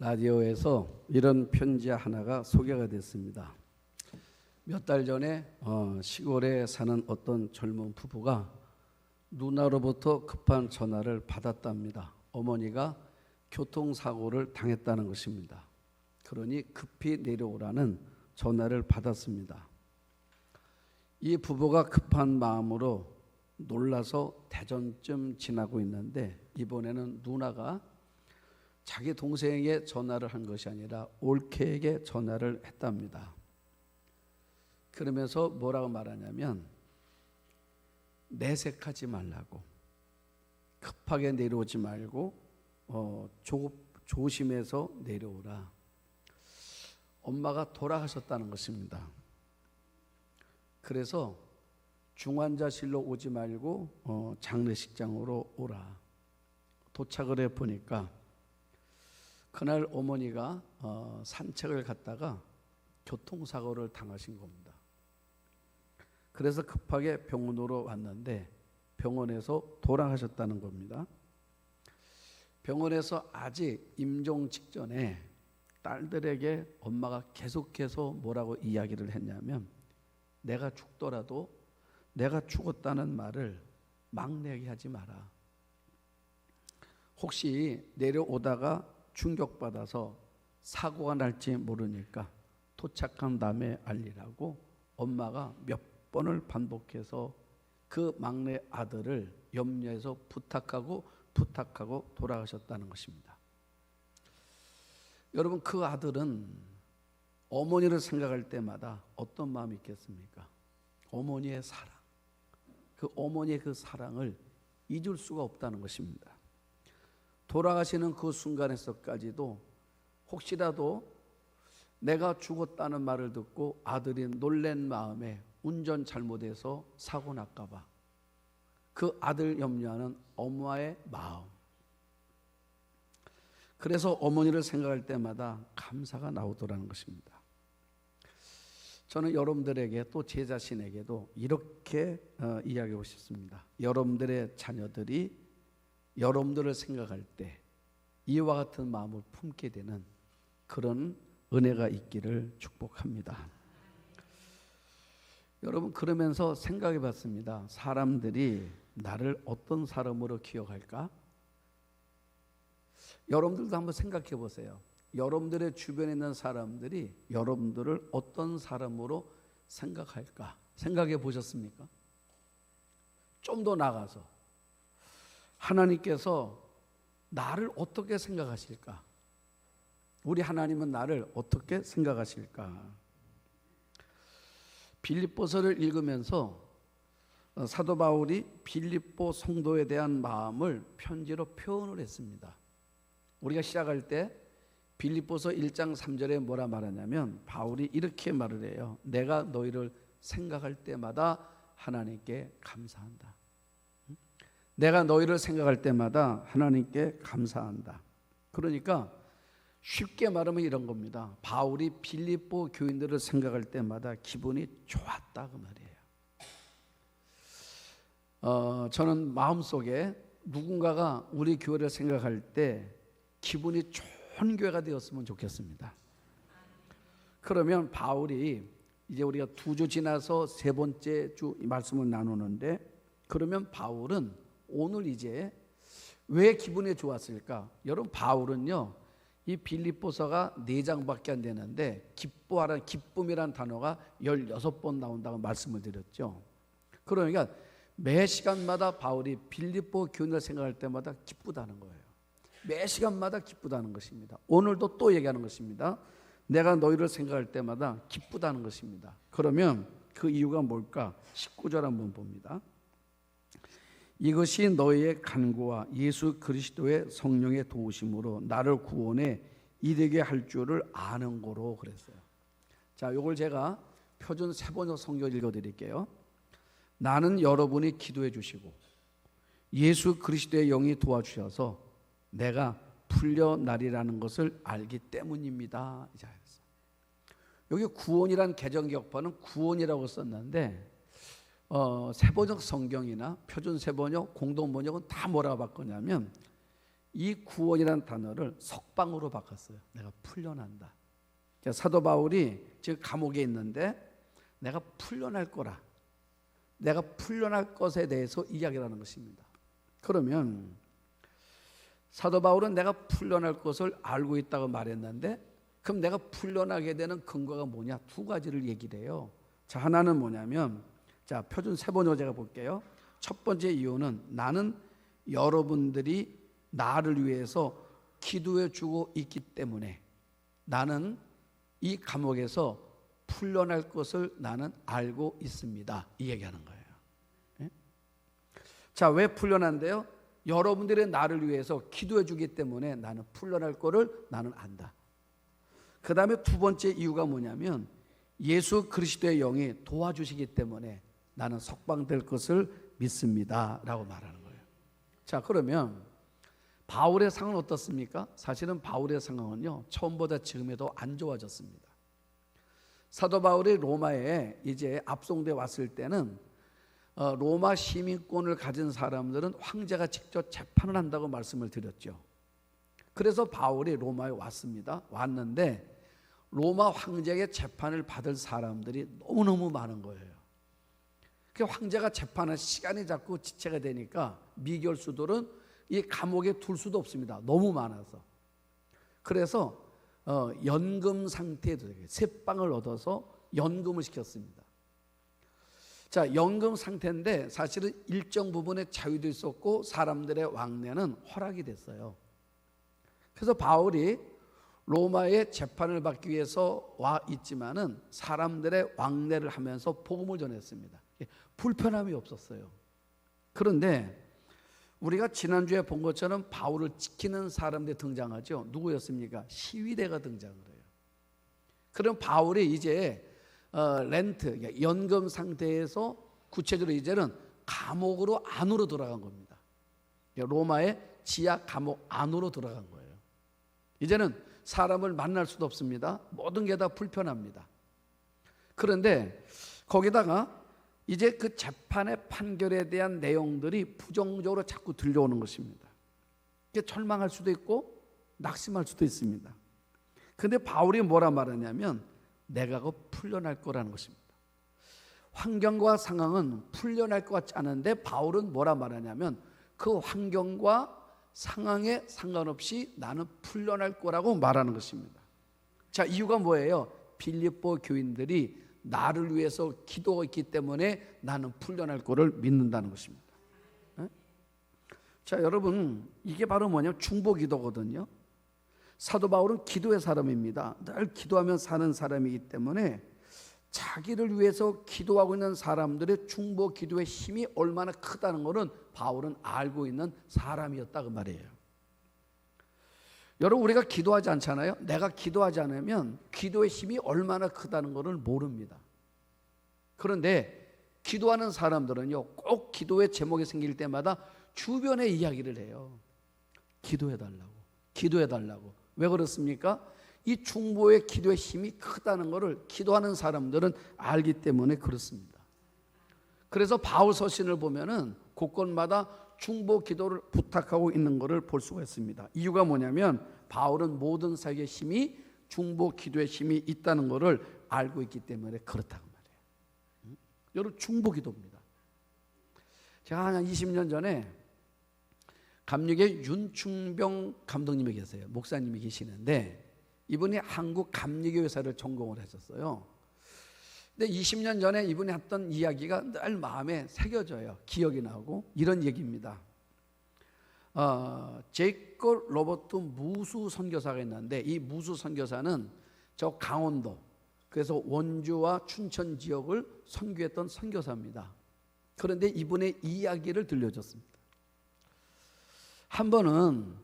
라디오에서 이런 편지 하나가 소개가 됐습니다. 몇 달 전에 시골에 사는 어떤 젊은 부부가 누나로부터 급한 전화를 받았답니다. 어머니가 교통사고를 당했다는 것입니다. 그러니 급히 내려오라는 전화를 받았습니다. 이 부부가 급한 마음으로 놀라서 대전쯤 지나고 있는데, 이번에는 누나가 자기 동생에게 전화를 한 것이 아니라 올케에게 전화를 했답니다. 그러면서 뭐라고 말하냐면, 내색하지 말라고, 급하게 내려오지 말고 조심해서 내려오라. 엄마가 돌아가셨다는 것입니다. 그래서 중환자실로 오지 말고 장례식장으로 오라. 도착을 해보니까 그날 어머니가 산책을 갔다가 교통사고를 당하신 겁니다. 그래서 급하게 병원으로 왔는데 병원에서 돌아가셨다는 겁니다. 병원에서 아직 임종 직전에 딸들에게 엄마가 계속해서 뭐라고 이야기를 했냐면, 내가 죽더라도 내가 죽었다는 말을 막내에게 하지 마라. 혹시 내려오다가 충격받아서 사고가 날지 모르니까 도착한 다음에 알리라고 엄마가 몇 번을 반복해서 그 막내 아들을 염려해서 부탁하고 돌아가셨다는 것입니다. 여러분, 그 아들은 어머니를 생각할 때마다 어떤 마음이 있겠습니까? 어머니의 사랑, 그 어머니의 그 사랑을 잊을 수가 없다는 것입니다. 돌아가시는 그 순간에서까지도 혹시라도 내가 죽었다는 말을 듣고 아들이 놀란 마음에 운전 잘못해서 사고 날까 봐 그 아들 염려하는 엄마의 마음, 그래서 어머니를 생각할 때마다 감사가 나오더라는 것입니다. 저는 여러분들에게, 또 제 자신에게도 이렇게 이야기하고 싶습니다. 여러분들의 자녀들이 여러분들을 생각할 때 이와 같은 마음을 품게 되는 그런 은혜가 있기를 축복합니다. 여러분, 그러면서 생각해 봤습니다. 사람들이 나를 어떤 사람으로 기억할까? 여러분들도 한번 생각해 보세요. 여러분들의 주변에 있는 사람들이 여러분들을 어떤 사람으로 생각할까? 생각해 보셨습니까? 좀 더 나가서 하나님께서 나를 어떻게 생각하실까? 우리 하나님은 나를 어떻게 생각하실까? 빌립보서를 읽으면서 사도 바울이 빌립보 성도에 대한 마음을 편지로 표현을 했습니다. 우리가 시작할 때 빌립보서 1장 3절에 뭐라 말하냐면, 바울이 이렇게 말을 해요. 내가 너희를 생각할 때마다 하나님께 감사한다. 내가 너희를 생각할 때마다 하나님께 감사한다. 그러니까 쉽게 말하면 이런 겁니다. 바울이 빌립보 교인들을 생각할 때마다 기분이 좋았다, 그 말이에요. 저는 마음속에 누군가가 우리 교회를 생각할 때 기분이 좋은 교회가 되었으면 좋겠습니다. 그러면 바울이, 이제 우리가 2주 지나서 3번째 주 말씀을 나누는데, 그러면 바울은 오늘 이제 왜 기분이 좋았을까? 여러분, 바울은요, 이 빌립보서가 4장밖에 안 되는데 기뻐하라는, 기쁨이라는 단어가 16번 나온다고 말씀을 드렸죠. 그러니까 매 시간마다 바울이 빌립보 교인을 생각할 때마다 기쁘다는 거예요. 매 시간마다 기쁘다는 것입니다. 오늘도 또 얘기하는 것입니다. 내가 너희를 생각할 때마다 기쁘다는 것입니다. 그러면 그 이유가 뭘까? 19절 한번 봅니다. 이것이 너희의 간구와 예수 그리스도의 성령의 도우심으로 나를 구원에 이르게 할 줄을 아는 거로 그랬어요. 자, 이걸 제가 표준 세번역 성경 읽어드릴게요. 나는 여러분이 기도해 주시고 예수 그리스도의 영이 도와주셔서 내가 풀려나리라는 것을 알기 때문입니다. 여기 구원이란 개정기역판은 구원이라고 썼는데 세번역 성경이나 표준 세번역, 공동번역은 다 뭐라고 바꿨냐면 이 구원이라는 단어를 석방으로 바꿨어요. 내가 풀려난다. 사도 바울이 지금 감옥에 있는데 내가 풀려날 거라, 내가 풀려날 것에 대해서 이야기를 하는 것입니다. 그러면 사도 바울은 내가 풀려날 것을 알고 있다고 말했는데, 그럼 내가 풀려나게 되는 근거가 뭐냐? 두 가지를 얘기를 해요. 자, 하나는 뭐냐면, 자, 표준 세 번역을 제가 볼게요. 첫 번째 이유는 나는 여러분들이 나를 위해서 기도해 주고 있기 때문에 나는 이 감옥에서 풀려날 것을 나는 알고 있습니다. 이 얘기하는 거예요. 네? 자, 왜 풀려난대요? 여러분들의 나를 위해서 기도해 주기 때문에 나는 풀려날 거를 나는 안다. 그 다음에 두 번째 이유가 뭐냐면 예수 그리스도의 영이 도와주시기 때문에 나는 석방될 것을 믿습니다 라고 말하는 거예요. 자, 그러면 바울의 상황은 어떻습니까? 사실은 바울의 상황은요, 처음보다 지금에 더 안 좋아졌습니다. 사도 바울이 로마에 이제 압송돼 왔을 때는 로마 시민권을 가진 사람들은 황제가 직접 재판을 한다고 말씀을 드렸죠. 그래서 바울이 로마에 왔습니다. 왔는데 로마 황제에게 재판을 받을 사람들이 너무너무 많은 거예요. 그 황제가 재판할 시간이 자꾸 지체가 되니까 미결수들은 이 감옥에 둘 수도 없습니다. 너무 많아서. 그래서 연금 상태에 쇠빵을 얻어서 연금을 시켰습니다. 자, 연금 상태인데 사실은 일정 부분의 자유도 있었고 사람들의 왕래는 허락이 됐어요. 그래서 바울이 로마의 재판을 받기 위해서 와 있지만은 사람들의 왕래를 하면서 복음을 전했습니다. 불편함이 없었어요. 그런데 우리가 지난주에 본 것처럼 바울을 지키는 사람들이 등장하죠. 누구였습니까? 시위대가 등장을 해요. 그럼 바울이 이제 렌트, 연금 상태에서 구체적으로 이제는 감옥으로 안으로 들어간 겁니다. 로마의 지하 감옥 안으로 들어간 거예요. 이제는 사람을 만날 수도 없습니다. 모든 게 다 불편합니다. 그런데 거기다가 이제 그 재판의 판결에 대한 내용들이 부정적으로 자꾸 들려오는 것입니다. 절망할 수도 있고 낙심할 수도 있습니다. 그런데 바울이 뭐라 말하냐면 내가 곧 풀려날 거라는 것입니다. 환경과 상황은 풀려날 것 같지 않은데 바울은 뭐라 말하냐면 그 환경과 상황에 상관없이 나는 풀려날 거라고 말하는 것입니다. 자, 이유가 뭐예요? 빌립보 교인들이 나를 위해서 기도했기 때문에 나는 풀려날 거를 믿는다는 것입니다. 네? 자, 여러분, 이게 바로 뭐냐면 중보기도거든요. 사도 바울은 기도의 사람입니다. 늘 기도하며 사는 사람이기 때문에 자기를 위해서 기도하고 있는 사람들의 중보 기도의 힘이 얼마나 크다는 것은 바울은 알고 있는 사람이었다 그 말이에요. 여러분, 우리가 기도하지 않잖아요. 내가 기도하지 않으면 기도의 힘이 얼마나 크다는 것을 모릅니다. 그런데 기도하는 사람들은요, 꼭 기도의 제목이 생길 때마다 주변에 이야기를 해요. 기도해달라고, 기도해달라고. 왜 그렇습니까? 이 중보의 기도의 힘이 크다는 것을 기도하는 사람들은 알기 때문에 그렇습니다. 그래서 바울 서신을 보면은 곳곳마다 중보 기도를 부탁하고 있는 것을 볼 수가 있습니다. 이유가 뭐냐면 바울은 모든 사역의 힘이 중보 기도의 힘이 있다는 것을 알고 있기 때문에 그렇다고 말이에요. 여러분, 중보 기도입니다. 제가 한 20년 전에 감리교회 윤충병 감독님이 계세요. 목사님이 계시는데 이분이 한국 감리교회사를 전공을 하셨어요. 근데 20년 전에 이분이 했던 이야기가 늘 마음에 새겨져요. 기억이 나고 이런 얘기입니다. 제이콥 로버트 무수 선교사가 있는데 이 무수 선교사는 저 강원도, 그래서 원주와 춘천 지역을 선교했던 선교사입니다. 그런데 이분의 이야기를 들려줬습니다. 한 번은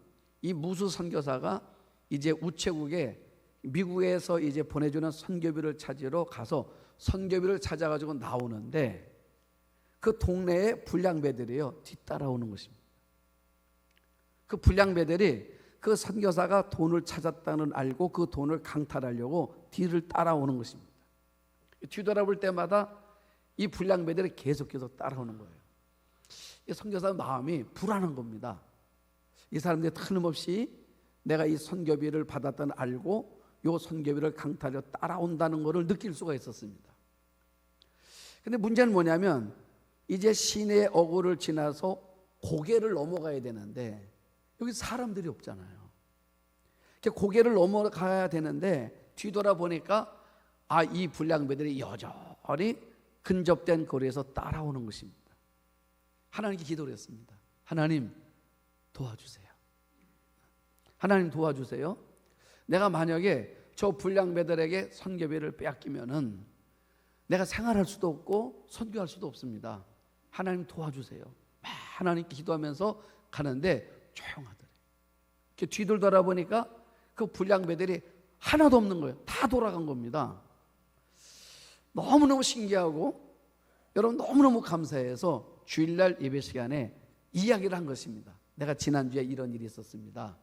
이 무수 선교사가 이제 우체국에 미국에서 이제 보내주는 선교비를 찾으러 가서 선교비를 찾아가지고 나오는데 그 동네에 불량배들이요 뒤따라오는 것입니다. 그 불량배들이 그 선교사가 돈을 찾았다는 알고 그 돈을 강탈하려고 뒤를 따라오는 것입니다. 뒤돌아볼 때마다 이 불량배들이 계속 따라오는 거예요. 이 선교사 마음이 불안한 겁니다. 이 사람들이 틀림없이 내가 이 선교비를 받았다는 알고 이 선교비를 강탈하려 따라온다는 것을 느낄 수가 있었습니다. 근데 문제는 뭐냐면 이제 시내의 어구를 지나서 고개를 넘어가야 되는데 여기 사람들이 없잖아요. 고개를 넘어가야 되는데 뒤돌아보니까 이 불량배들이 여전히 근접된 거리에서 따라오는 것입니다. 하나님께 기도를 했습니다. 하나님 도와주세요. 하나님 도와주세요. 내가 만약에 저 불량배들에게 선교비를 빼앗기면은 내가 생활할 수도 없고 선교할 수도 없습니다. 하나님 도와주세요. 하나님께 기도하면서 가는데 조용하더래. 뒤돌아보니까 그 불량배들이 하나도 없는 거예요. 다 돌아간 겁니다. 너무너무 신기하고 여러분 너무너무 감사해서 주일날 예배 시간에 이야기를 한 것입니다. 내가 지난주에 이런 일이 있었습니다.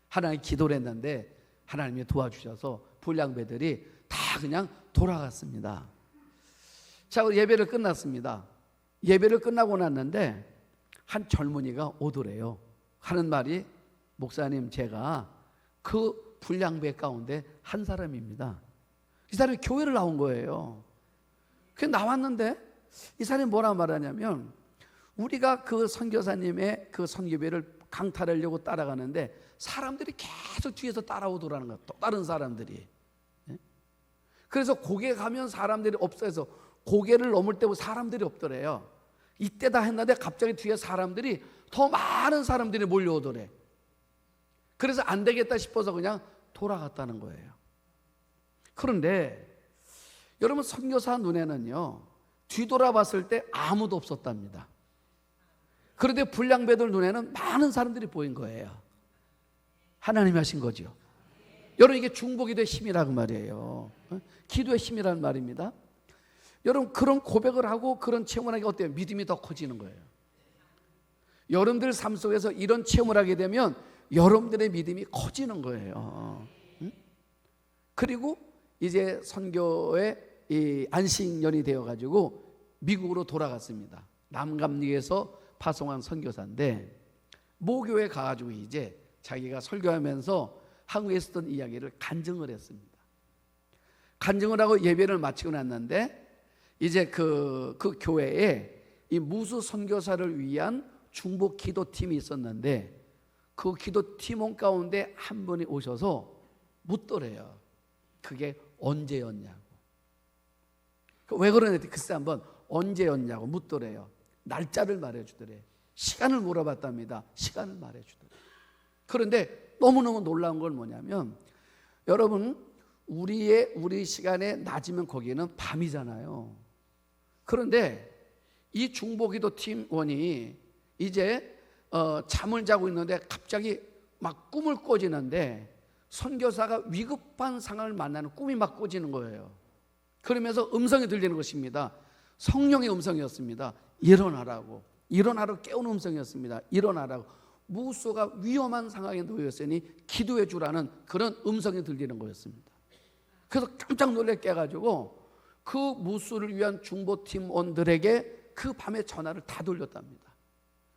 하나님 기도를 했는데 하나님이 도와주셔서 불량배들이 다 그냥 돌아갔습니다. 자, 우리 예배를 끝났습니다. 예배를 끝나고 났는데 한 젊은이가 오더래요. 하는 말이 목사님 제가 그 불량배 가운데 한 사람입니다. 이 사람이 교회를 나온 거예요. 그 나왔는데 이 사람이 뭐라 말하냐면 우리가 그 선교사님의 그 선교비를 강탈하려고 따라가는데 사람들이 계속 뒤에서 따라오더라는 거야. 또 다른 사람들이. 그래서 고개 가면 사람들이 없어서 고개를 넘을 때 사람들이 없더래요. 이때다 했는데 갑자기 뒤에 사람들이 더 많은 사람들이 몰려오더래. 그래서 안 되겠다 싶어서 그냥 돌아갔다는 거예요. 그런데 여러분 선교사 눈에는요 뒤돌아봤을 때 아무도 없었답니다. 그런데 불량배들 눈에는 많은 사람들이 보인 거예요. 하나님이 하신 거죠. 여러분 이게 중보기도의 힘이라고 말이에요. 기도의 힘이라는 말입니다. 여러분 그런 고백을 하고 그런 체험을 하기 어때요? 믿음이 더 커지는 거예요. 여러분들 삶 속에서 이런 체험을 하게 되면 여러분들의 믿음이 커지는 거예요. 그리고 이제 선교의 이 안식년이 되어가지고 미국으로 돌아갔습니다. 남감리에서 파송한 선교사인데 모교에 가가지고 이제 자기가 설교하면서 한국에 있었던 이야기를 간증을 했습니다. 간증을 하고 예배를 마치고 났는데 이제 그 교회에 이 무수 선교사를 위한 중보 기도팀이 있었는데 그 기도팀원 가운데 한 분이 오셔서 묻더래요. 그게 언제였냐고. 왜 그러는지 글쎄 한번 언제였냐고 묻더래요. 날짜를 말해주더래. 시간을 물어봤답니다. 시간을 말해주더래. 그런데 너무너무 놀라운 건 뭐냐면 여러분 우리 시간에 낮이면 거기는 밤이잖아요. 그런데 이 중보기도 팀원이 이제 잠을 자고 있는데 갑자기 막 꿈을 꿔지는데 선교사가 위급한 상황을 만나는 꿈이 막 꿔지는 거예요. 그러면서 음성이 들리는 것입니다. 성령의 음성이었습니다. 일어나라고. 일어나라고 깨우는 음성이었습니다. 일어나라고. 무수가 위험한 상황에 놓였으니 기도해 주라는 그런 음성이 들리는 거였습니다. 그래서 깜짝 놀래 깨가지고 그 무수를 위한 중보팀원들에게 그 밤에 전화를 다 돌렸답니다.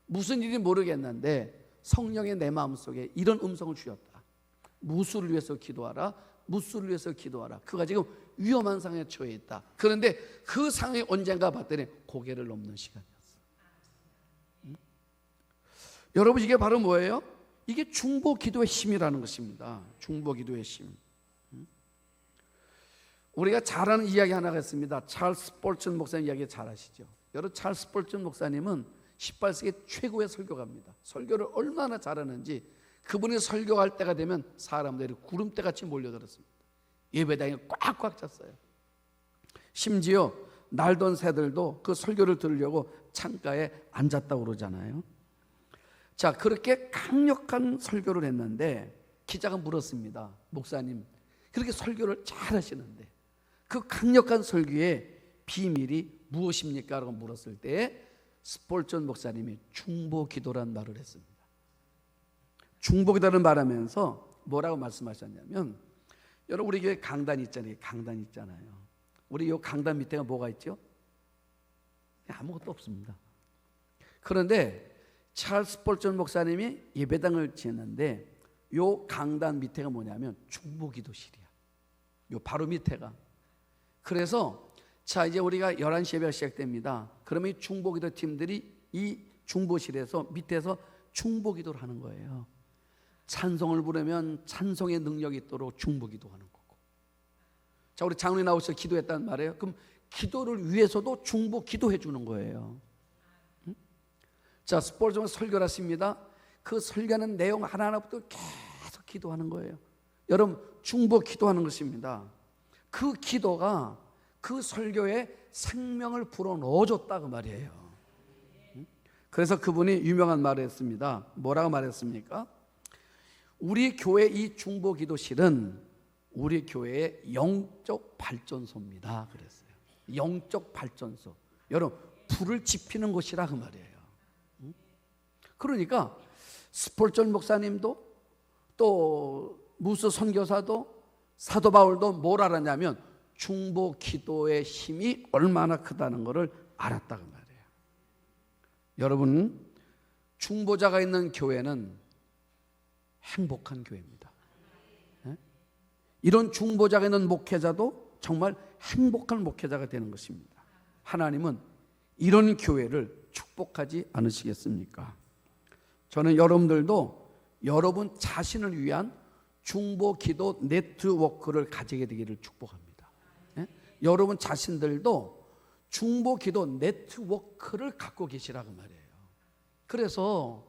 무슨 일인지 모르겠는데 성령의 내 마음속에 이런 음성을 주셨다. 무수를 위해서 기도하라. 무수를 위해서 기도하라. 그가 지금 위험한 상황에 처해 있다. 그런데 그 상황이 언젠가 봤더니 고개를 넘는 시간이었어. 여러분 이게 바로 뭐예요? 이게 중보 기도의 힘이라는 것입니다. 중보 기도의 힘. 우리가 잘 아는 이야기 하나가 있습니다. 찰스 스폴튼 목사님 이야기 잘 아시죠? 여러분 찰스 스폴튼 목사님은 18세기 최고의 설교가입니다. 설교를 얼마나 잘하는지 그분이 설교할 때가 되면 사람들이 구름대같이 몰려들었습니다. 예배당이 꽉꽉 찼어요. 심지어 날던 새들도 그 설교를 들으려고 창가에 앉았다고 그러잖아요. 자, 그렇게 강력한 설교를 했는데 기자가 물었습니다. 목사님, 그렇게 설교를 잘 하시는데 그 강력한 설교의 비밀이 무엇입니까? 라고 물었을 때 스폴전 목사님이 중보기도란 말을 했습니다. 중보기도를 말하면서 뭐라고 말씀하셨냐면 여러분 우리 교회 강단 있잖아요. 우리 이 강단 밑에가 뭐가 있죠? 아무것도 없습니다. 그런데 찰스 스펄전 목사님이 예배당을 지었는데 요 강단 밑에가 뭐냐면 중보기도실이야. 요 바로 밑에가. 그래서 자, 이제 우리가 11시 예배가 시작됩니다. 그러면 이 중보기도 팀들이 이 중보실에서 밑에서 중보기도를 하는 거예요. 찬송을 부르면 찬송의 능력이 있도록 중보기도하는 거고. 자, 우리 장로님 나오셔서 기도했단 말이에요. 그럼 기도를 위해서도 중보기도해 주는 거예요. 자, 스펄전 설교를 했습니다. 그 설교하는 내용 하나하나부터 계속 기도하는 거예요. 여러분, 중보 기도하는 것입니다. 그 기도가 그 설교에 생명을 불어넣어줬다 그 말이에요. 그래서 그분이 유명한 말을 했습니다. 뭐라고 말했습니까? 우리 교회 이 중보 기도실은 우리 교회의 영적 발전소입니다 그랬어요. 영적 발전소. 여러분, 불을 지피는 곳이라 그 말이에요. 그러니까 스펄전 목사님도 또 무스 선교사도 사도 바울도 뭘 알았냐면 중보 기도의 힘이 얼마나 크다는 것을 알았다 그 말이에요. 여러분, 중보자가 있는 교회는 행복한 교회입니다. 이런 중보자가 있는 목회자도 정말 행복한 목회자가 되는 것입니다. 하나님은 이런 교회를 축복하지 않으시겠습니까? 저는 여러분들도 여러분 자신을 위한 중보 기도 네트워크를 가지게 되기를 축복합니다. 여러분 자신들도 중보 기도 네트워크를 갖고 계시라고 말이에요. 그래서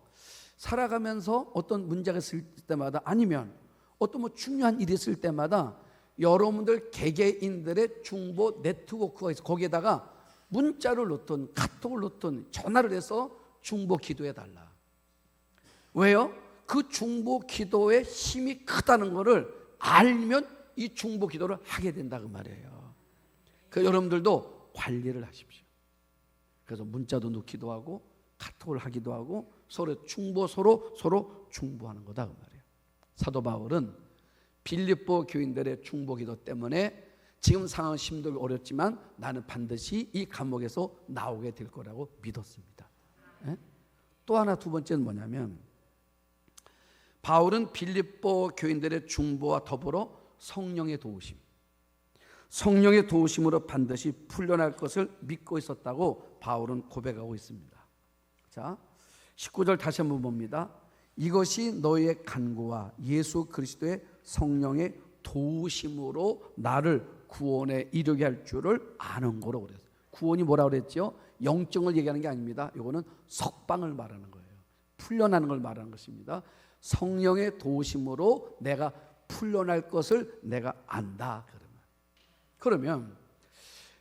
살아가면서 어떤 문제가 있을 때마다 아니면 어떤 뭐 중요한 일이 있을 때마다 여러분들 개개인들의 중보 네트워크가 있어. 거기에다가 문자를 넣든 카톡을 넣든 전화를 해서 중보 기도해 달라. 왜요? 그 중보 기도의 힘이 크다는 것을 알면 이 중보 기도를 하게 된다고 말이에요. 그 여러분들도 관리를 하십시오. 그래서 문자도 넣기도 하고 카톡을 하기도 하고 서로 중보하는 거다 그 말이에요. 사도 바울은 빌립보 교인들의 중보 기도 때문에 지금 상황 힘들고 어렵지만 나는 반드시 이 감옥에서 나오게 될 거라고 믿었습니다. 또 하나 두 번째는 뭐냐면 바울은 빌립보 교인들의 중보와 더불어 성령의 도우심, 성령의 도우심으로 반드시 풀려날 것을 믿고 있었다고 바울은 고백하고 있습니다. 자, 19절 다시 한번 봅니다. 이것이 너희의 간구와 예수 그리스도의 성령의 도우심으로 나를 구원에 이르게 할 줄을 아는 거라고 그랬어요. 구원이 뭐라고 그랬죠? 영적을 얘기하는 게 아닙니다. 이거는 석방을 말하는 거예요. 풀려나는 걸 말하는 것입니다. 성령의 도우심으로 내가 풀려날 것을 내가 안다. 그러면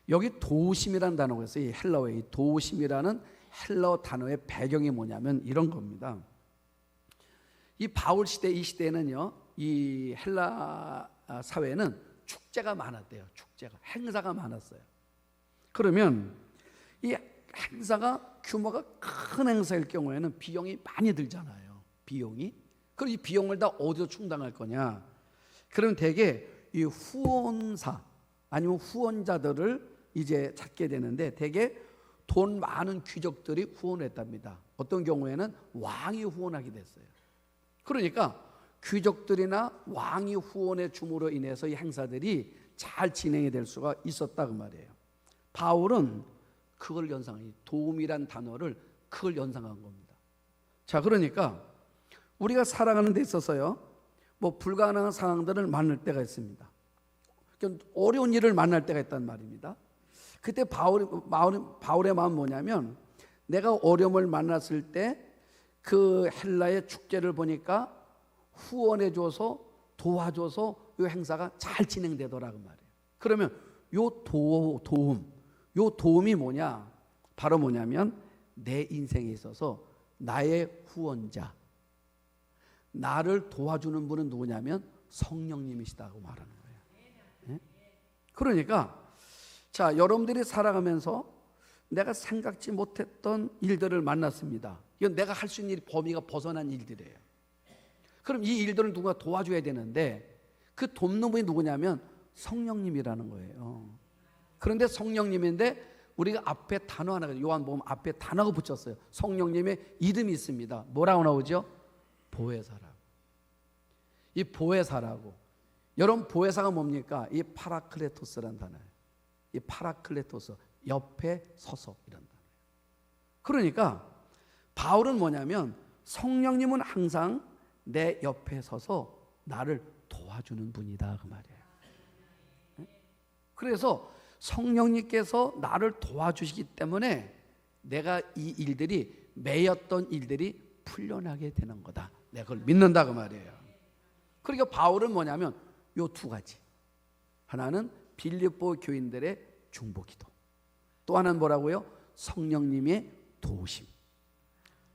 여기 도우심이라는 단어가 있어요. 이 헬라어에 이 도우심이라는 헬라어 단어의 배경이 뭐냐면 이런 겁니다. 이 바울 시대 이 시대에는요, 이 헬라 사회는 축제가 많았대요. 축제가 행사가 많았어요. 그러면 이 행사가 규모가 큰 행사일 경우에는 비용이 많이 들잖아요. 비용이. 그럼 이 비용을 다 어디서 충당할 거냐? 그럼 대개 이 후원사 아니면 후원자들을 이제 찾게 되는데 대개 돈 많은 귀족들이 후원했답니다. 어떤 경우에는 왕이 후원하게 됐어요. 그러니까 귀족들이나 왕이 후원해 줌으로 인해서 이 행사들이 잘 진행이 될 수가 있었다 그 말이에요. 바울은 그걸 연상한, 도움이란 단어를 그걸 연상한 겁니다. 자, 그러니까 우리가 살아가는 데 있어서요, 뭐 불가능한 상황들을 만날 때가 있습니다. 어려운 일을 만날 때가 있단 말입니다. 그때 바울의 마음은 뭐냐면 내가 어려움을 만났을 때 그 헬라의 축제를 보니까 후원해줘서 도와줘서 이 행사가 잘 진행되더라고 말이에요. 그러면 요 도움이 뭐냐? 바로 뭐냐면 내 인생에 있어서 나의 후원자, 나를 도와주는 분은 누구냐면 성령님이시다고 말하는 거예요. 그러니까 자, 여러분들이 살아가면서 내가 생각지 못했던 일들을 만났습니다. 이건 내가 할 수 있는 일 범위가 벗어난 일들이에요. 그럼 이 일들을 누가 도와줘야 되는데 그 돕는 분이 누구냐면 성령님이라는 거예요. 그런데 성령님인데 우리가 앞에 단어 하나가 요한복음 앞에 단어가 붙였어요. 성령님의 이름이 있습니다. 뭐라고 나오죠? 보혜사라고. 이 보혜사라고. 여러분 보혜사가 뭡니까? 이 파라클레토스라는 단어예요. 이 파라클레토스, 옆에 서서 이런 단어예요. 그러니까 바울은 뭐냐면 성령님은 항상 내 옆에 서서 나를 도와주는 분이다 그 말이에요. 그래서 성령님께서 나를 도와주시기 때문에 내가 이 일들이 매였던 일들이 풀려나게 되는 거다. 내가 그걸 믿는다 그 말이에요. 그러니까 바울은 뭐냐면 요 두 가지. 하나는 빌립보 교인들의 중보기도. 또 하나는 뭐라고요? 성령님의 도우심.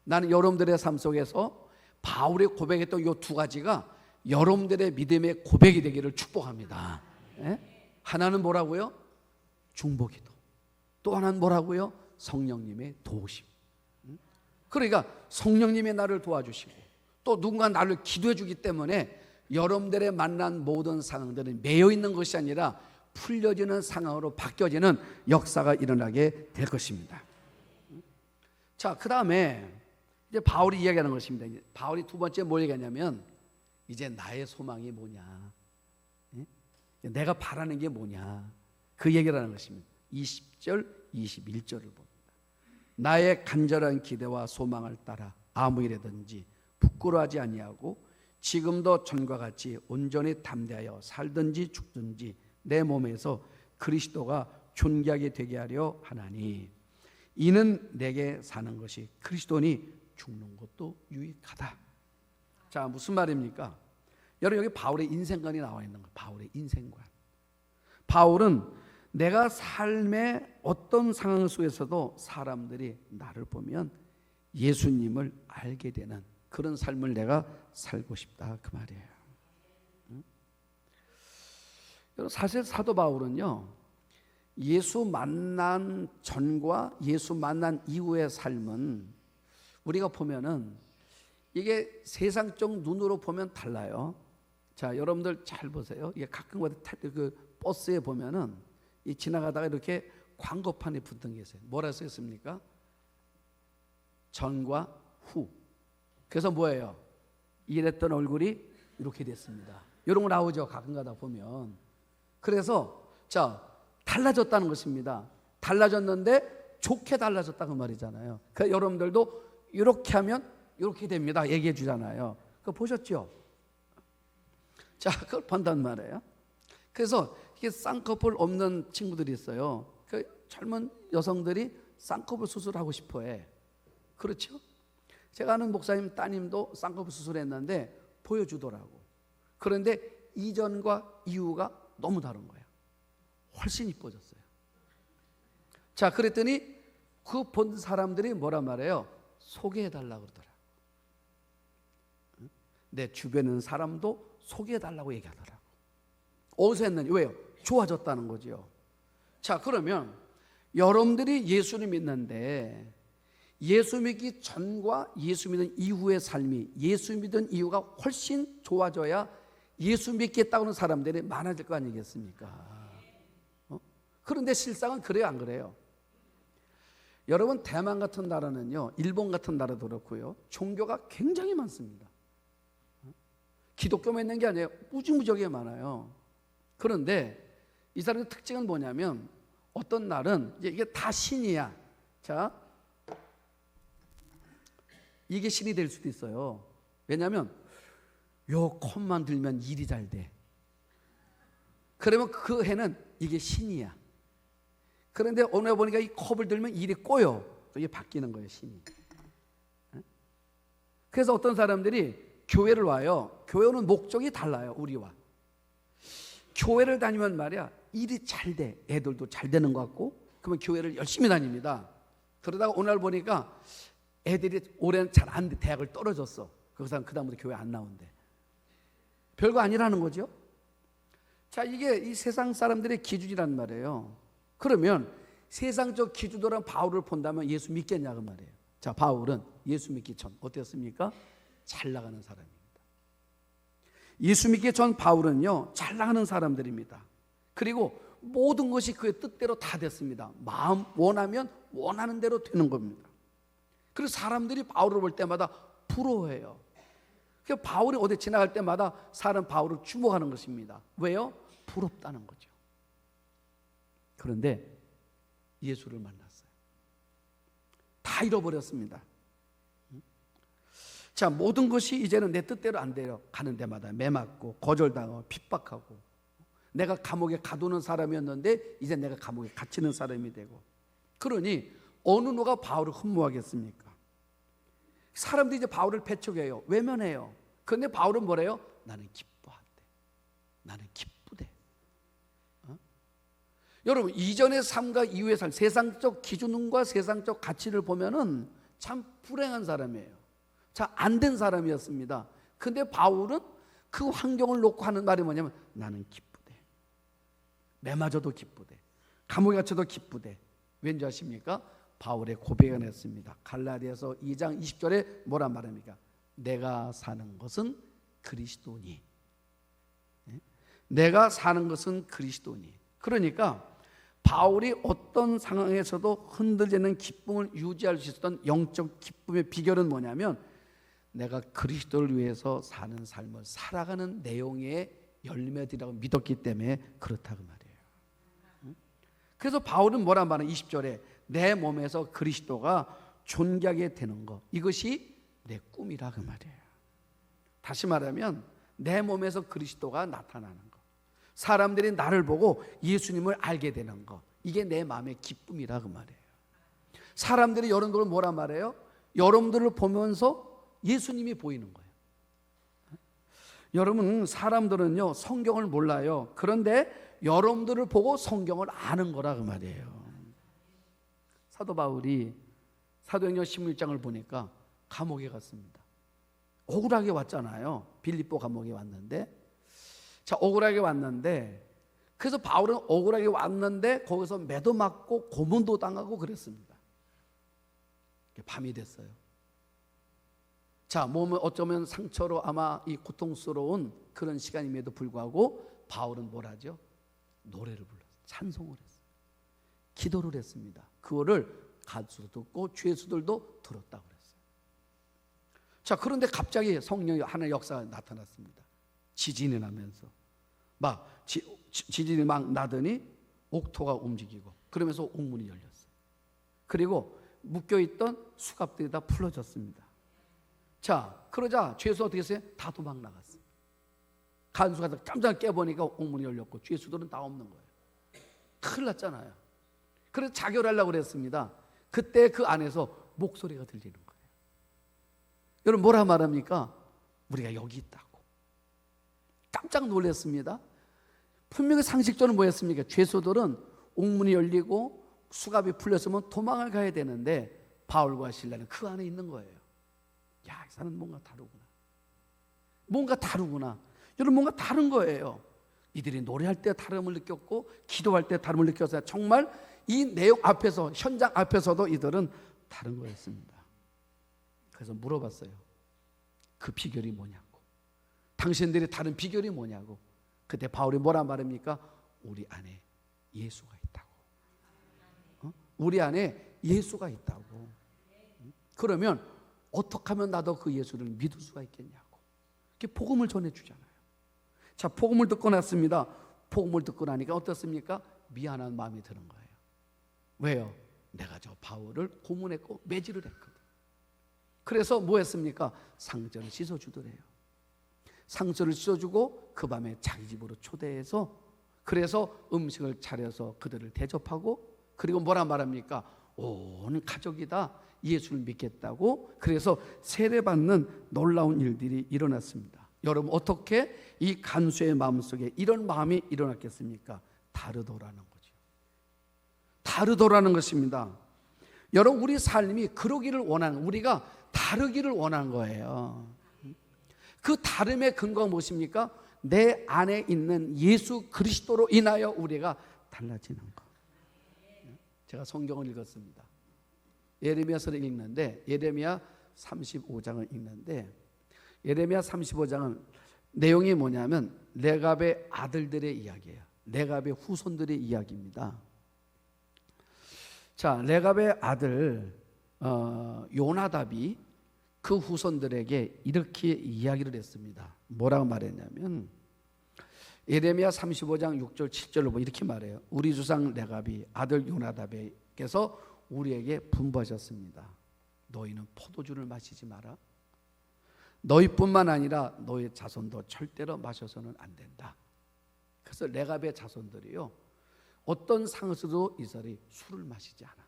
나는 여러분들의 삶 속에서 바울이 고백했던 요 두 가지가 여러분들의 믿음의 고백이 되기를 축복합니다. 예? 하나는 뭐라고요? 중보기도. 또 하나는 뭐라고요? 성령님의 도우심. 그러니까 성령님이 나를 도와주시고 또 누군가 나를 기도해 주기 때문에 여러분들의 만난 모든 상황들은 매여 있는 것이 아니라 풀려지는 상황으로 바뀌어지는 역사가 일어나게 될 것입니다. 자, 그 다음에 이제 바울이 이야기하는 것입니다. 바울이 두 번째 뭘 얘기하냐면 이제 나의 소망이 뭐냐, 내가 바라는 게 뭐냐, 그 얘기를 하는 것입니다. 20절, 21절을 봅니다. 나의 간절한 기대와 소망을 따라 아무 일에든지 부끄러워하지 아니하고 지금도 전과 같이 온전히 담대하여 살든지 죽든지 내 몸에서 그리스도가 존귀하게 되게 하려 하나니 이는 내게 사는 것이 그리스도니 죽는 것도 유익하다. 자, 무슨 말입니까? 여러분 여기 바울의 인생관이 나와 있는 거예요. 바울의 인생관. 바울은 내가 삶의 어떤 상황 속에서도 사람들이 나를 보면 예수님을 알게 되는 그런 삶을 내가 살고 싶다 그 말이에요. 사실 사도 바울은요, 예수 만난 전과 예수 만난 이후의 삶은 우리가 보면은 이게 세상적 눈으로 보면 달라요. 자, 여러분들 잘 보세요. 이게 가끔 그 버스에 보면은 이 지나가다가 이렇게 광고판에 붙은 게 있어요. 뭐라 써 있습니까? 전과 후. 그래서 뭐예요? 이랬던 얼굴이 이렇게 됐습니다. 이런 거 나오죠. 가끔 가다 보면. 그래서 자, 달라졌다는 것입니다. 달라졌는데 좋게 달라졌다 그 말이잖아요. 그러니까 여러분들도 이렇게 하면 이렇게 됩니다. 얘기해 주잖아요. 그거 보셨죠? 자, 그걸 본단 말이에요. 그래서 이게 쌍꺼풀 없는 친구들이 있어요. 그 젊은 여성들이 쌍꺼풀 수술하고 싶어해. 그렇죠? 제가 아는 목사님 따님도 쌍꺼풀 수술했는데 보여주더라고. 그런데 이전과 이후가 너무 다른 거예요. 훨씬 이뻐졌어요. 자, 그랬더니 그 본 사람들이 뭐란 말이에요? 소개해달라고 그러더라고. 내 주변에 있는 사람도 소개해달라고 얘기하더라고. 어디서 했느냐? 왜요? 좋아졌다는 거죠. 자, 그러면 여러분들이 예수를 믿는데 예수 믿기 전과 예수 믿은 이후의 삶이 예수 믿은 이유가 훨씬 좋아져야 예수 믿겠다고 하는 사람들이 많아질 거 아니겠습니까? 그런데 실상은 그래요, 안 그래요? 여러분, 대만 같은 나라는요, 일본 같은 나라도 그렇고요, 종교가 굉장히 많습니다. 기독교만 있는 게 아니에요. 무지무지하게 많아요. 그런데 이 사람의 특징은 뭐냐면 어떤 날은 이게 다 신이야. 자, 이게 신이 될 수도 있어요. 왜냐하면 요 컵만 들면 일이 잘 돼. 그러면 그 해는 이게 신이야. 그런데 오늘 보니까 이 컵을 들면 일이 꼬여. 이게 바뀌는 거예요, 신이. 그래서 어떤 사람들이 교회를 와요. 교회는 목적이 달라요, 우리와. 교회를 다니면 말이야, 일이 잘 돼. 애들도 잘 되는 것 같고, 그러면 교회를 열심히 다닙니다. 그러다가 오늘 보니까 애들이 올해는 잘 안 돼. 대학을 떨어졌어. 그 사람 그다음부터 교회 안 나온대. 별거 아니라는 거죠. 자, 이게 이 세상 사람들의 기준이란 말이에요. 그러면 세상적 기준으로 바울을 본다면 예수 믿겠냐 그 말이에요. 자, 바울은 예수 믿기 전 어땠습니까? 잘 나가는 사람입니다. 예수 믿기 전 바울은요, 잘 나가는 사람들입니다. 그리고 모든 것이 그의 뜻대로 다 됐습니다. 마음 원하면 원하는 대로 되는 겁니다. 그래서 사람들이 바울을 볼 때마다 부러워해요. 그러니까 바울이 어디 지나갈 때마다 사람 바울을 주목하는 것입니다. 왜요? 부럽다는 거죠. 그런데 예수를 만났어요. 다 잃어버렸습니다. 자, 모든 것이 이제는 내 뜻대로 안 돼요. 가는 데마다 매맞고 거절당하고 핍박하고, 내가 감옥에 가두는 사람이었는데 이제 내가 감옥에 갇히는 사람이 되고, 그러니 어느 누가 바울을 흠모하겠습니까? 사람들이 이제 바울을 배척해요. 외면해요. 그런데 바울은 뭐래요? 나는 기뻐한대. 나는 기쁘대. 여러분, 이전의 삶과 이후의 삶, 세상적 기준과 세상적 가치를 보면은 참 불행한 사람이에요. 자, 안 된 사람이었습니다. 근데 바울은 그 환경을 놓고 하는 말이 뭐냐면 나는 기쁘대. 매맞아도 기쁘대. 감옥에 갇혀도 기쁘대. 왠지 아십니까? 바울의 고백을 했습니다. 갈라디아서 2장 20절에 뭐란 말입니까? 내가 사는 것은 그리스도니. 내가 사는 것은 그리스도니. 그러니까 바울이 어떤 상황에서도 흔들리지 않는 기쁨을 유지할 수 있었던 영적 기쁨의 비결은 뭐냐면 내가 그리스도를 위해서 사는 삶을 살아가는 내용의 열매들이라고 믿었기 때문에 그렇다고 말이에요. 그래서 바울은 뭐란 말이에요? 20절에 내 몸에서 그리스도가 존귀하게 되는 것, 이것이 내 꿈이라 그 말이에요. 다시 말하면 내 몸에서 그리스도가 나타나는 것, 사람들이 나를 보고 예수님을 알게 되는 것, 이게 내 마음의 기쁨이라 그 말이에요. 사람들이 여러분들을 뭐란 말이에요? 여러분들을 보면서 예수님이 보이는 거예요. 여러분, 사람들은요 성경을 몰라요. 그런데 여러분들을 보고 성경을 아는 거라 그 말이에요. 사도 바울이 사도행전 16장을 보니까 감옥에 갔습니다. 억울하게 왔잖아요. 빌립보 감옥에 왔는데, 자, 억울하게 왔는데, 그래서 바울은 억울하게 왔는데 거기서 매도 맞고 고문도 당하고 그랬습니다. 밤이 됐어요. 자, 몸은 어쩌면 상처로 아마 이 고통스러운 그런 시간임에도 불구하고 바울은 뭘 하죠? 노래를 불렀어요. 찬송을 했어요. 기도를 했습니다. 그거를 가수도 듣고 죄수들도 들었다고 그랬어요. 자, 그런데 갑자기 성령의 하나의 역사가 나타났습니다. 지진이 나면서 막 지진이 막 나더니 옥토가 움직이고, 그러면서 옥문이 열렸어요. 그리고 묶여있던 수갑들이 다 풀어졌습니다. 자, 그러자 죄수 어떻게 했어요? 다 도망 나갔어요. 간수가 깜짝 깨보니까 옥문이 열렸고 죄수들은 다 없는 거예요. 큰일 났잖아요. 그래서 자결하려고 그랬습니다. 그때 그 안에서 목소리가 들리는 거예요. 여러분, 뭐라 말합니까? 우리가 여기 있다고. 깜짝 놀랐습니다. 분명히 상식적으로 뭐였습니까? 죄수들은 옥문이 열리고 수갑이 풀렸으면 도망을 가야 되는데 바울과 실라는 그 안에 있는 거예요. 야, 이 사람은 뭔가 다르구나. 뭔가 다르구나. 여러분, 뭔가 다른 거예요. 이들이 노래할 때 다름을 느꼈고 기도할 때 다름을 느껴서 정말 이 내용 앞에서, 현장 앞에서도 이들은 다른 거였습니다. 그래서 물어봤어요. 그 비결이 뭐냐고. 당신들이 다른 비결이 뭐냐고. 그때 바울이 뭐라 말합니까? 우리 안에 예수가 있다고. 우리 안에 예수가 있다고. 그러면 어떻게 하면 나도 그 예수를 믿을 수가 있겠냐고. 이렇게 복음을 전해주잖아요. 자, 복음을 듣고 났습니다. 복음을 듣고 나니까 어떻습니까? 미안한 마음이 드는 거예요. 왜요? 내가 저 바울을 고문했고 매질을 했거든. 그래서 뭐 했습니까? 상처를 씻어주더래요. 상처를 씻어주고 그 밤에 자기 집으로 초대해서, 그래서 음식을 차려서 그들을 대접하고, 그리고 뭐라 말합니까? 온 가족이 다 예수를 믿겠다고, 그래서 세례받는 놀라운 일들이 일어났습니다. 여러분, 어떻게 이 간수의 마음속에 이런 마음이 일어났겠습니까? 다르더라는 거죠. 다르더라는 것입니다. 여러분, 우리 삶이 그러기를 원하는, 우리가 다르기를 원하는 거예요. 그 다름의 근거가 무엇입니까? 내 안에 있는 예수 그리스도로 인하여 우리가 달라지는 것. 제가 성경을 읽었습니다. 예레미야서를 읽는데, 예레미야 35장을 읽는데, 예레미야 35장은 내용이 뭐냐면 레갑의 아들들의 이야기예요. 레갑의 후손들의 이야기입니다. 자, 레갑의 아들 요나답이 그 후손들에게 이렇게 이야기를 했습니다. 뭐라고 말했냐면 예레미야 35장 6절 7절로 보면 이렇게 말해요. 우리 조상 레갑이 아들 요나답에게서 우리에게 분부하셨습니다. 너희는 포도주를 마시지 마라. 너희뿐만 아니라 너희 자손도 절대로 마셔서는 안 된다. 그래서 레갑의 자손들이요, 어떤 상황에서도 이스라엘이 술을 마시지 않아.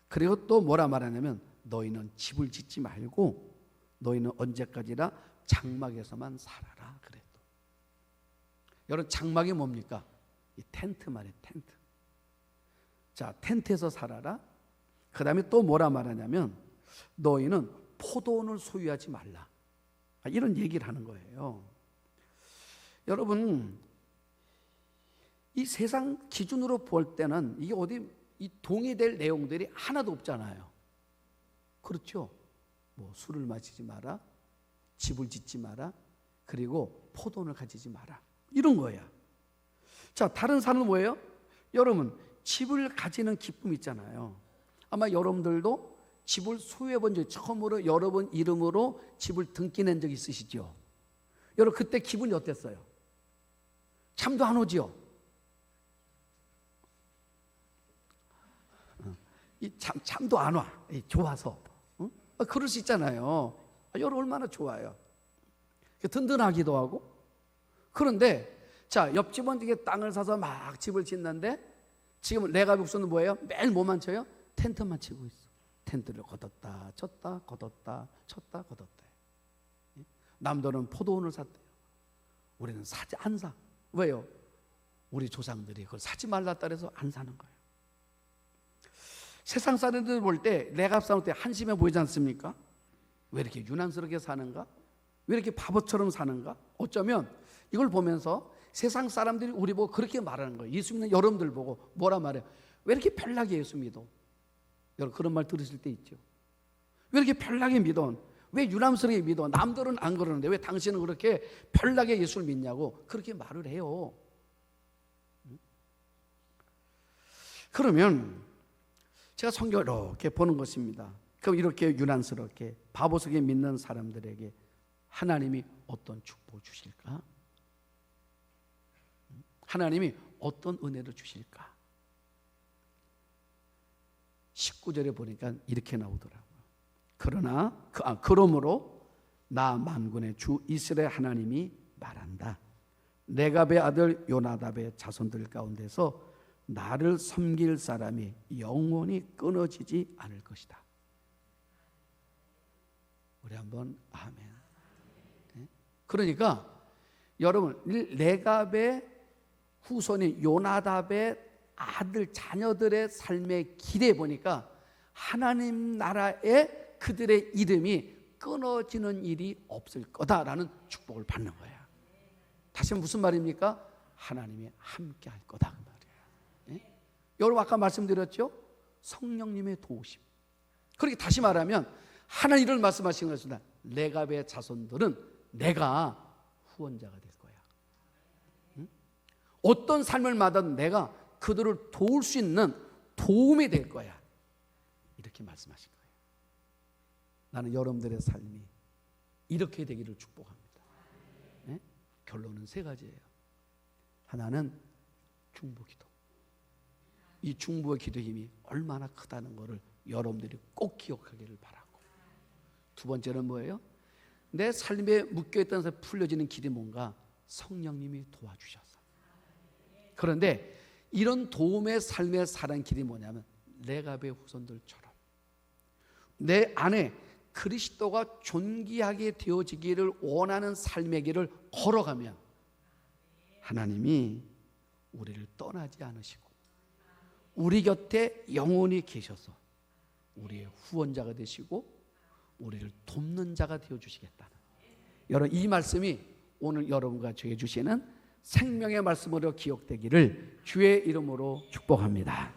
그리고 또 뭐라 말하냐면 너희는 집을 짓지 말고 너희는 언제까지나 장막에서만 살아라 그래도. 여러분, 장막이 뭡니까? 이 텐트 말이에요. 텐트. 자, 텐트에서 살아라. 그 다음에 또 뭐라 말하냐면 너희는 포도원을 소유하지 말라. 이런 얘기를 하는 거예요. 여러분, 이 세상 기준으로 볼 때는 이게 어디 이 동의될 내용들이 하나도 없잖아요. 그렇죠? 뭐 술을 마시지 마라, 집을 짓지 마라, 그리고 포도원을 가지지 마라, 이런 거야. 자, 다른 산은 뭐예요? 여러분, 집을 가지는 기쁨이 있잖아요. 아마 여러분들도 집을 소유해 본 적이, 처음으로 여러분 이름으로 집을 등기낸 적이 있으시죠? 여러분, 그때 기분이 어땠어요? 잠도 안 오지요? 잠도 안 와. 좋아서. 그럴 수 있잖아요. 여러분 얼마나 좋아요. 든든하기도 하고. 그런데 자, 옆집은 이게 땅을 사서 막 집을 짓는데 지금 레갑의 후손은 뭐예요? 매일 뭐만 쳐요? 텐트만 치고 있어. 텐트를 걷었다 쳤다 걷었다 쳤다 걷었다. 남들은 포도원을 샀대요. 우리는 사지 안 사. 왜요? 우리 조상들이 그걸 사지 말랐다 그래서 안 사는 거예요. 세상 사람들 볼 때 레갑 사는 때 한심해 보이지 않습니까? 왜 이렇게 유난스럽게 사는가? 왜 이렇게 바보처럼 사는가? 어쩌면 이걸 보면서 세상 사람들이 우리 보고 그렇게 말하는 거예요. 예수 믿는 여러분들 보고 뭐라 말해요? 왜 이렇게 편하게 예수 믿어? 여러분 그런 말 들으실 때 있죠. 왜 이렇게 편하게 믿어? 왜 유난스럽게 믿어? 남들은 안 그러는데 왜 당신은 그렇게 편하게 예수를 믿냐고 그렇게 말을 해요. 그러면 제가 성경을 이렇게 보는 것입니다. 그럼 이렇게 유난스럽게 바보스럽게 믿는 사람들에게 하나님이 어떤 축복을 주실까? 하나님이 어떤 은혜를 주실까? 19절에 보니까 이렇게 나오더라고요. 그러므로 나 만군의 주 이스라엘 하나님이 말한다. 레갑의 아들 요나답의 자손들 가운데서 나를 섬길 사람이 영원히 끊어지지 않을 것이다. 우리 한번 아멘. 네? 그러니까 여러분, 레갑의 후손인 요나답의 아들 자녀들의 삶의 길에 보니까 하나님 나라에 그들의 이름이 끊어지는 일이 없을 거다라는 축복을 받는 거야. 다시 무슨 말입니까? 하나님이 함께 할 거다 그 말이에요. 네? 여러분 아까 말씀드렸죠? 성령님의 도우심. 그렇게 다시 말하면 하나님 이런 말씀하시는 것입니다. 레갑의 자손들은 내가 후원자가 될 거야. 응? 어떤 삶을 마다도 내가 그들을 도울 수 있는 도움이 될 거야. 이렇게 말씀하신 거예요. 나는 여러분들의 삶이 이렇게 되기를 축복합니다. 네? 결론은 세 가지예요. 하나는 중보기도. 이 중보의 기도의 힘이 얼마나 크다는 것을 여러분들이 꼭 기억하기를 바라고, 두 번째는 뭐예요? 내 삶에 묶여있던 것에 풀려지는 길이 뭔가 성령님이 도와주셔서. 그런데 이런 도움의 삶에 사는 길이 뭐냐면 레갑의 후손들처럼 내 안에 그리스도가 존귀하게 되어지기를 원하는 삶의 길을 걸어가면 하나님이 우리를 떠나지 않으시고 우리 곁에 영원히 계셔서 우리의 후원자가 되시고 우리를 돕는 자가 되어주시겠다는, 여러분 이 말씀이 오늘 여러분과 저에게 주시는 생명의 말씀으로 기억되기를 주의 이름으로 축복합니다.